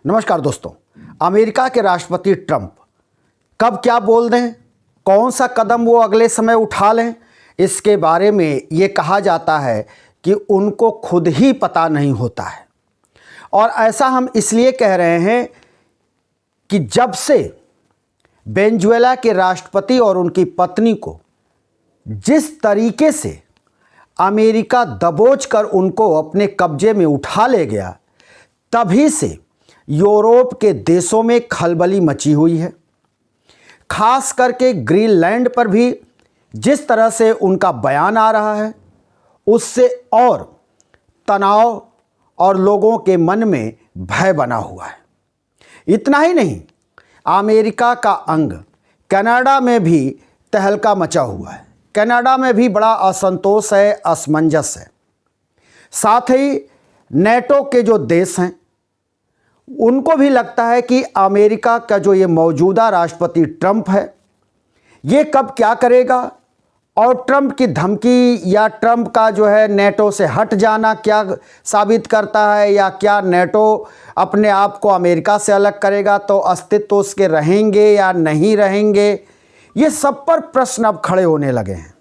नमस्कार दोस्तों। अमेरिका के राष्ट्रपति ट्रंप कब क्या बोल दें, कौन सा कदम वो अगले समय उठा लें, इसके बारे में ये कहा जाता है कि उनको खुद ही पता नहीं होता है। और ऐसा हम इसलिए कह रहे हैं कि जब से वेनेजुएला के राष्ट्रपति और उनकी पत्नी को जिस तरीके से अमेरिका दबोच कर उनको अपने कब्जे में उठा ले गया, तभी से यूरोप के देशों में खलबली मची हुई है। खास करके ग्रीनलैंड पर भी जिस तरह से उनका बयान आ रहा है, उससे और तनाव और लोगों के मन में भय बना हुआ है। इतना ही नहीं, अमेरिका का अंग कनाडा में भी तहलका मचा हुआ है। कनाडा में भी बड़ा असंतोष है, असमंजस है। साथ ही नेटो के जो देश हैं, उनको भी लगता है कि अमेरिका का जो ये मौजूदा राष्ट्रपति ट्रंप है, ये कब क्या करेगा और ट्रंप की धमकी या ट्रंप का जो है नेटो से हट जाना क्या साबित करता है, या क्या नेटो अपने आप को अमेरिका से अलग करेगा तो अस्तित्व उसके रहेंगे या नहीं रहेंगे। ये सब पर प्रश्न अब खड़े होने लगे हैं।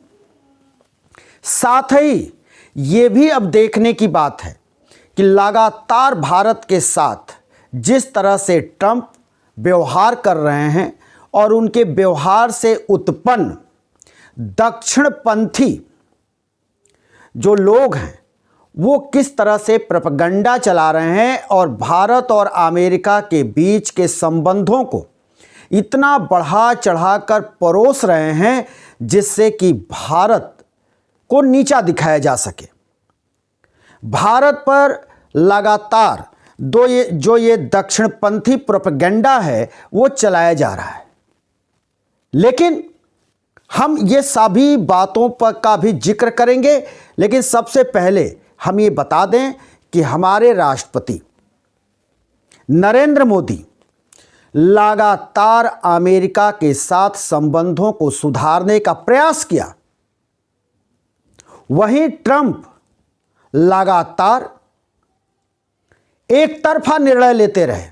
साथ ही ये भी अब देखने की बात है कि लगातार भारत के साथ जिस तरह से ट्रंप व्यवहार कर रहे हैं और उनके व्यवहार से उत्पन्न दक्षिणपंथी जो लोग हैं, वो किस तरह से प्रोपेगेंडा चला रहे हैं और भारत और अमेरिका के बीच के संबंधों को इतना बढ़ा चढ़ाकर परोस रहे हैं जिससे कि भारत को नीचा दिखाया जा सके। भारत पर लगातार जो ये दक्षिणपंथी प्रोपेगेंडा है वो चलाया जा रहा है। लेकिन हम ये सभी बातों पर का भी जिक्र करेंगे, लेकिन सबसे पहले हम ये बता दें कि हमारे राष्ट्रपति नरेंद्र मोदी लगातार अमेरिका के साथ संबंधों को सुधारने का प्रयास किया। वहीं ट्रंप लगातार एक तरफा निर्णय लेते रहे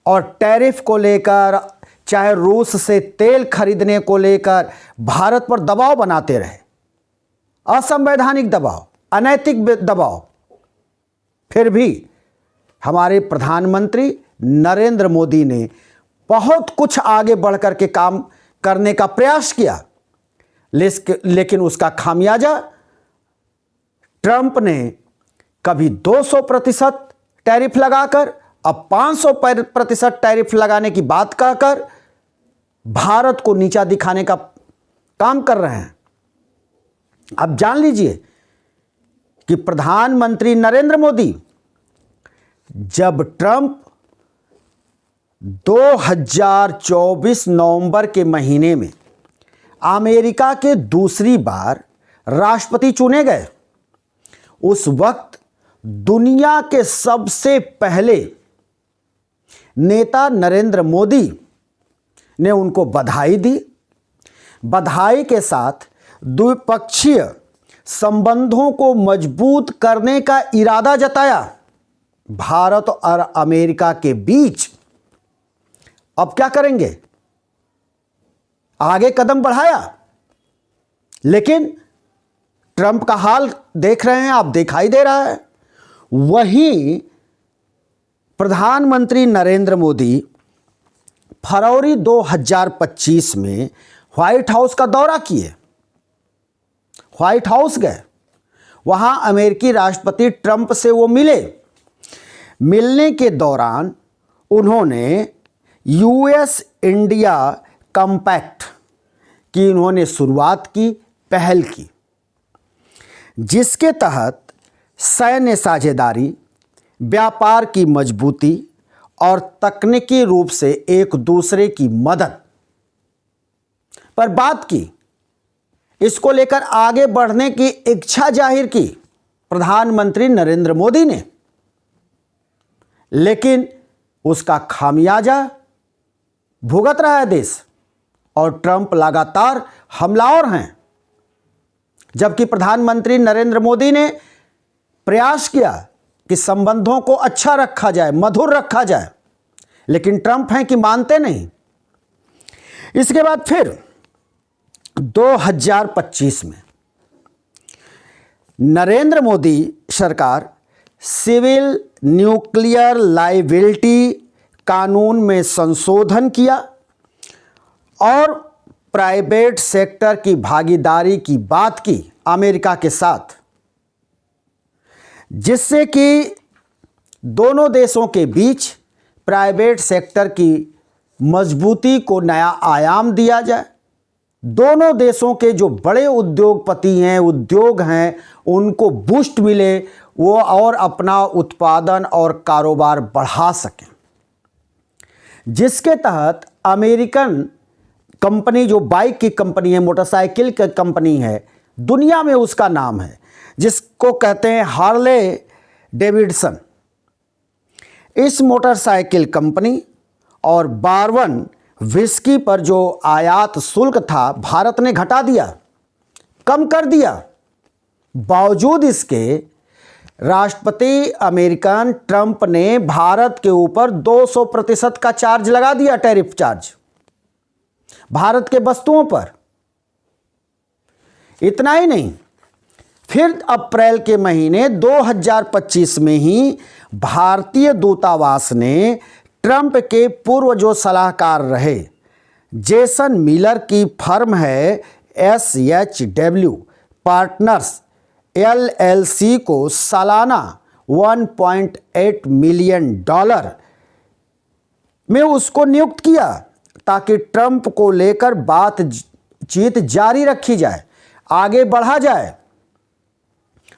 और टैरिफ को लेकर, चाहे रूस से तेल खरीदने को लेकर भारत पर दबाव बनाते रहे, असंवैधानिक दबाव, अनैतिक दबाव। फिर भी हमारे प्रधानमंत्री नरेंद्र मोदी ने बहुत कुछ आगे बढ़कर के काम करने का प्रयास किया, लेकिन उसका खामियाजा ट्रंप ने कभी 200% टैरिफ लगाकर, अब 500% टैरिफ लगाने की बात कहकर भारत को नीचा दिखाने का काम कर रहे हैं। अब जान लीजिए कि प्रधानमंत्री नरेंद्र मोदी जब ट्रंप 2024 नवंबर के महीने में अमेरिका के दूसरी बार राष्ट्रपति चुने गए, उस वक्त दुनिया के सबसे पहले नेता नरेंद्र मोदी ने उनको बधाई दी। बधाई के साथ द्विपक्षीय संबंधों को मजबूत करने का इरादा जताया। भारत और अमेरिका के बीच अब क्या करेंगे, आगे कदम बढ़ाया। लेकिन ट्रंप का हाल देख रहे हैं आप, दिखाई दे रहा है। वहीं प्रधानमंत्री नरेंद्र मोदी फरवरी 2025 में व्हाइट हाउस का दौरा किए, व्हाइट हाउस गए। वहां अमेरिकी राष्ट्रपति ट्रंप से वो मिले। मिलने के दौरान उन्होंने यूएस इंडिया कॉम्पैक्ट की उन्होंने शुरुआत की, पहल की, जिसके तहत सैन्य साझेदारी, व्यापार की मजबूती और तकनीकी रूप से एक दूसरे की मदद पर बात की। इसको लेकर आगे बढ़ने की इच्छा जाहिर की प्रधानमंत्री नरेंद्र मोदी ने, लेकिन उसका खामियाजा भुगत रहा है देश और ट्रंप लगातार हमलावर हैं। जबकि प्रधानमंत्री नरेंद्र मोदी ने प्रयास किया कि संबंधों को अच्छा रखा जाए, मधुर रखा जाए, लेकिन ट्रंप हैं कि मानते नहीं। इसके बाद फिर 2025 में नरेंद्र मोदी सरकार सिविल न्यूक्लियर लायबिलिटी कानून में संशोधन किया और प्राइवेट सेक्टर की भागीदारी की बात की अमेरिका के साथ, जिससे कि दोनों देशों के बीच प्राइवेट सेक्टर की मजबूती को नया आयाम दिया जाए। दोनों देशों के जो बड़े उद्योगपति हैं, उद्योग हैं, उनको बूस्ट मिले, वो और अपना उत्पादन और कारोबार बढ़ा सकें, जिसके तहत अमेरिकन कंपनी, जो बाइक की कंपनी है, मोटरसाइकिल की कंपनी है, दुनिया में उसका नाम है, जिसको कहते हैं हार्ले डेविडसन, इस मोटरसाइकिल कंपनी और बारबन विस्की पर जो आयात शुल्क था भारत ने घटा दिया, कम कर दिया। बावजूद इसके राष्ट्रपति अमेरिकन ट्रंप ने भारत के ऊपर 200% का चार्ज लगा दिया, टैरिफ चार्ज, भारत के वस्तुओं पर। इतना ही नहीं, फिर अप्रैल के महीने 2025 में ही भारतीय दूतावास ने ट्रंप के पूर्व जो सलाहकार रहे जेसन मिलर की फर्म है SHW पार्टनर्स LLC को सालाना $1.8 मिलियन में उसको नियुक्त किया, ताकि ट्रंप को लेकर बातचीत जारी रखी जाए, आगे बढ़ा जाए।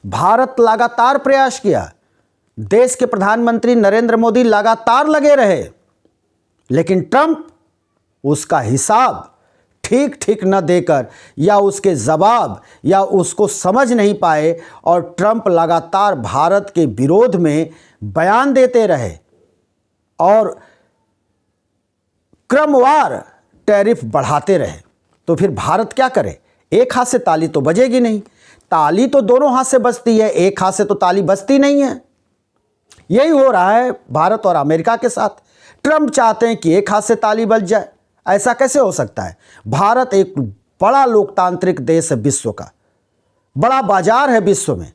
भारत लगातार प्रयास किया, देश के प्रधानमंत्री नरेंद्र मोदी लगातार लगे रहे, लेकिन ट्रंप उसका हिसाब ठीक ठीक न देकर या उसके जवाब या उसको समझ नहीं पाए, और ट्रंप लगातार भारत के विरोध में बयान देते रहे और क्रमवार टैरिफ बढ़ाते रहे। तो फिर भारत क्या करे? एक हाथ से ताली तो बजेगी नहीं, ताली तो दोनों हाथ से बजती है, एक हाथ से तो ताली बजती नहीं है। यही हो रहा है भारत और अमेरिका के साथ। ट्रंप चाहते हैं कि एक हाथ से ताली बज जाए, ऐसा कैसे हो सकता है? भारत एक बड़ा लोकतांत्रिक देश है, विश्व का बड़ा बाजार है विश्व में,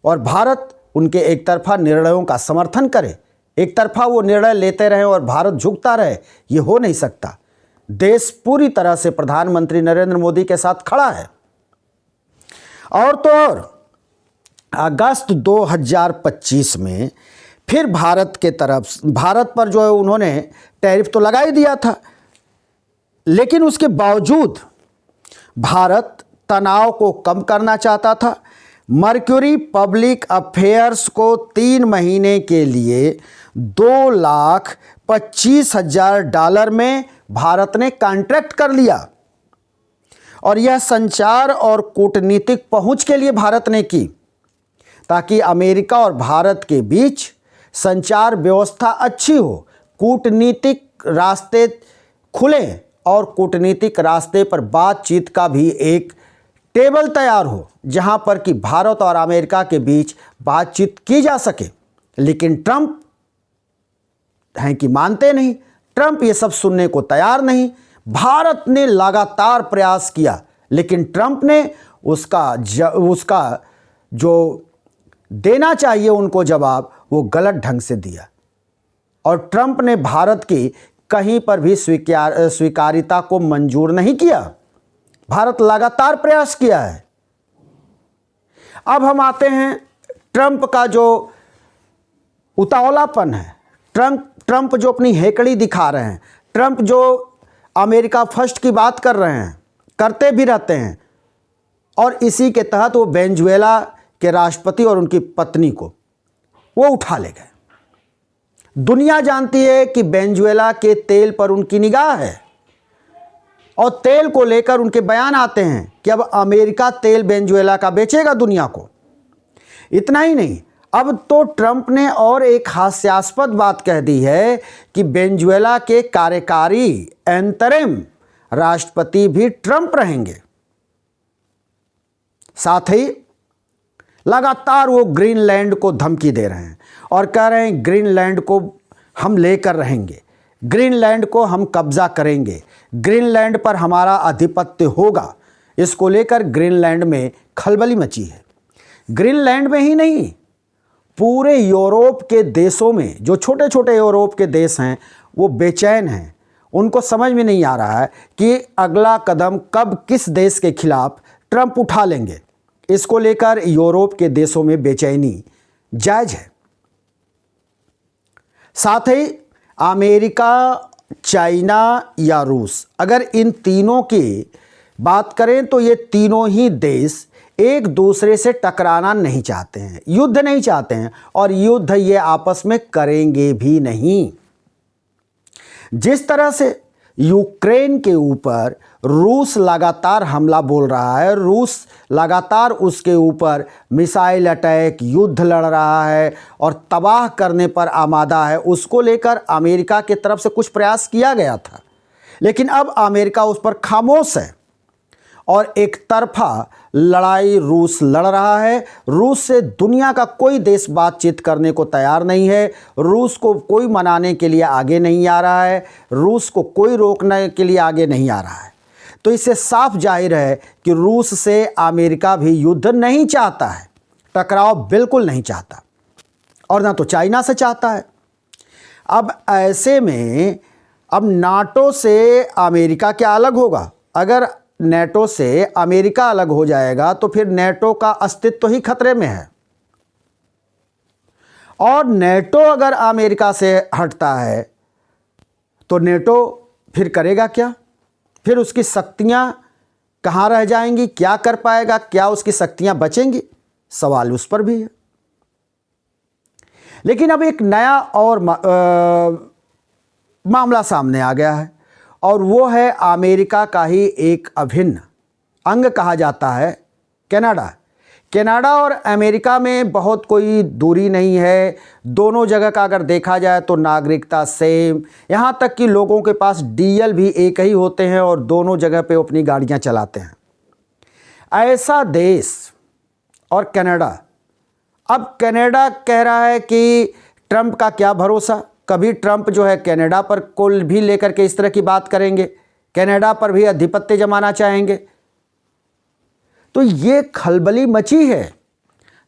और भारत उनके एक तरफा निर्णयों का समर्थन करे, एक तरफा वो निर्णय लेते रहे और भारत झुकता रहे, ये हो नहीं सकता। देश पूरी तरह से प्रधानमंत्री नरेंद्र मोदी के साथ खड़ा है। और तो और अगस्त 2025 में फिर भारत पर जो है उन्होंने टैरिफ तो लगा ही दिया था, लेकिन उसके बावजूद भारत तनाव को कम करना चाहता था। मर्क्यूरी पब्लिक अफेयर्स को 3 महीने के लिए $2,25,000 में भारत ने कॉन्ट्रैक्ट कर लिया, और यह संचार और कूटनीतिक पहुंच के लिए भारत ने की, ताकि अमेरिका और भारत के बीच संचार व्यवस्था अच्छी हो, कूटनीतिक रास्ते खुलें और कूटनीतिक रास्ते पर बातचीत का भी एक टेबल तैयार हो, जहां पर कि भारत और अमेरिका के बीच बातचीत की जा सके। लेकिन ट्रंप हैं कि मानते नहीं, ट्रंप ये सब सुनने को तैयार नहीं। भारत ने लगातार प्रयास किया, लेकिन ट्रंप ने उसका जो देना चाहिए उनको जवाब, वो गलत ढंग से दिया, और ट्रंप ने भारत की कहीं पर भी स्वीकार्यता को मंजूर नहीं किया। भारत लगातार प्रयास किया है। अब हम आते हैं ट्रंप का जो उतावलापन है, ट्रंप जो अपनी हेकड़ी दिखा रहे हैं, ट्रंप जो अमेरिका फर्स्ट की बात कर रहे हैं, करते भी रहते हैं, और इसी के तहत वो वेनेजुएला के राष्ट्रपति और उनकी पत्नी को वो उठा ले गए। दुनिया जानती है कि वेनेजुएला के तेल पर उनकी निगाह है, और तेल को लेकर उनके बयान आते हैं कि अब अमेरिका तेल वेनेजुएला का बेचेगा दुनिया को। इतना ही नहीं, अब तो ट्रंप ने और एक हास्यास्पद बात कह दी है कि वेनेजुएला के कार्यकारी अंतरिम राष्ट्रपति भी ट्रंप रहेंगे। साथ ही लगातार वो ग्रीनलैंड को धमकी दे रहे हैं और कह रहे हैं ग्रीनलैंड को हम लेकर रहेंगे, ग्रीनलैंड को हम कब्जा करेंगे, ग्रीनलैंड पर हमारा आधिपत्य होगा। इसको लेकर ग्रीनलैंड में खलबली मची है। ग्रीनलैंड में ही नहीं, पूरे यूरोप के देशों में, जो छोटे छोटे यूरोप के देश हैं, वो बेचैन हैं। उनको समझ में नहीं आ रहा है कि अगला कदम कब किस देश के खिलाफ ट्रंप उठा लेंगे। इसको लेकर यूरोप के देशों में बेचैनी जायज़ है। साथ ही अमेरिका, चाइना या रूस, अगर इन तीनों की बात करें तो ये तीनों ही देश एक दूसरे से टकराना नहीं चाहते हैं, युद्ध नहीं चाहते हैं, और युद्ध ये आपस में करेंगे भी नहीं। जिस तरह से यूक्रेन के ऊपर रूस लगातार हमला बोल रहा है, रूस लगातार उसके ऊपर मिसाइल अटैक, युद्ध लड़ रहा है और तबाह करने पर आमादा है, उसको लेकर अमेरिका की तरफ से कुछ प्रयास किया गया था, लेकिन अब अमेरिका उस पर खामोश है और एक तरफा लड़ाई रूस लड़ रहा है। रूस से दुनिया का कोई देश बातचीत करने को तैयार नहीं है, रूस को कोई मनाने के लिए आगे नहीं आ रहा है, रूस को कोई रोकने के लिए आगे नहीं आ रहा है। तो इससे साफ जाहिर है कि रूस से अमेरिका भी युद्ध नहीं चाहता है, टकराव बिल्कुल नहीं चाहता, और ना तो चाइना से चाहता है। अब ऐसे में अब नाटो से अमेरिका क्या अलग होगा? अगर नेटो से अमेरिका अलग हो जाएगा तो फिर नेटो का अस्तित्व ही खतरे में है, और नेटो अगर अमेरिका से हटता है तो नेटो फिर करेगा क्या? फिर उसकी शक्तियां कहां रह जाएंगी? क्या कर पाएगा? क्या उसकी शक्तियां बचेंगी? सवाल उस पर भी है। लेकिन अब एक नया और मामला सामने आ गया है, और वो है अमेरिका का ही एक अभिन्न अंग कहा जाता है कनाडा। कनाडा और अमेरिका में बहुत कोई दूरी नहीं है, दोनों जगह का अगर देखा जाए तो नागरिकता सेम, यहाँ तक कि लोगों के पास डीएल भी एक ही होते हैं और दोनों जगह पे अपनी गाड़ियाँ चलाते हैं। ऐसा देश और कनाडा, अब कनाडा कह रहा है कि ट्रंप का क्या भरोसा, कभी ट्रंप जो है कनाडा पर को भी लेकर के इस तरह की बात करेंगे, कनाडा पर भी आधिपत्य जमाना चाहेंगे। तो ये खलबली मची है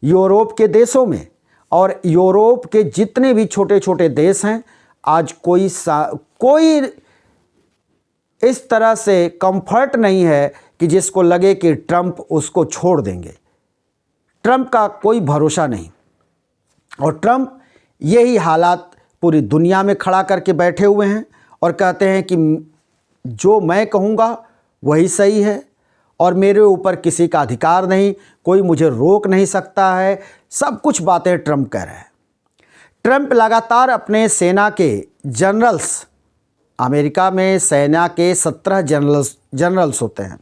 यूरोप के देशों में, और यूरोप के जितने भी छोटे छोटे देश हैं, आज कोई इस तरह से कंफर्ट नहीं है कि जिसको लगे कि ट्रंप उसको छोड़ देंगे। ट्रंप का कोई भरोसा नहीं, और ट्रंप यही हालात पूरी दुनिया में खड़ा करके बैठे हुए हैं और कहते हैं कि जो मैं कहूँगा वही सही है और मेरे ऊपर किसी का अधिकार नहीं, कोई मुझे रोक नहीं सकता है। सब कुछ बातें ट्रंप कह रहे हैं। ट्रंप लगातार अपने सेना के जनरल्स, अमेरिका में सेना के 17 जनरल्स होते हैं,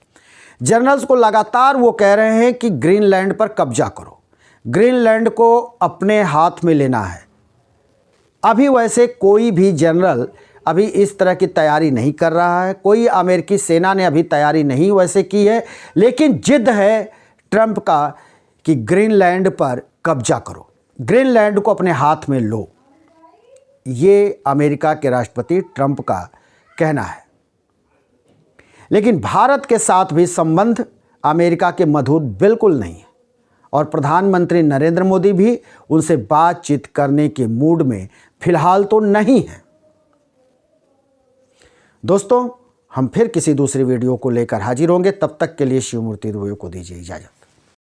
जनरल्स को लगातार वो कह रहे हैं कि ग्रीनलैंड पर कब्जा करो, ग्रीनलैंड को अपने हाथ में लेना है। अभी वैसे कोई भी जनरल अभी इस तरह की तैयारी नहीं कर रहा है, कोई अमेरिकी सेना ने अभी तैयारी नहीं वैसे की है, लेकिन जिद है ट्रंप का कि ग्रीनलैंड पर कब्जा करो, ग्रीनलैंड को अपने हाथ में लो। ये अमेरिका के राष्ट्रपति ट्रंप का कहना है। लेकिन भारत के साथ भी संबंध अमेरिका के मधुर बिल्कुल नहीं है, और प्रधानमंत्री नरेंद्र मोदी भी उनसे बातचीत करने के मूड में फिलहाल तो नहीं है। दोस्तों, हम फिर किसी दूसरी वीडियो को लेकर हाजिर होंगे। तब तक के लिए शिवमूर्ति दुबे को दीजिए इजाज़त।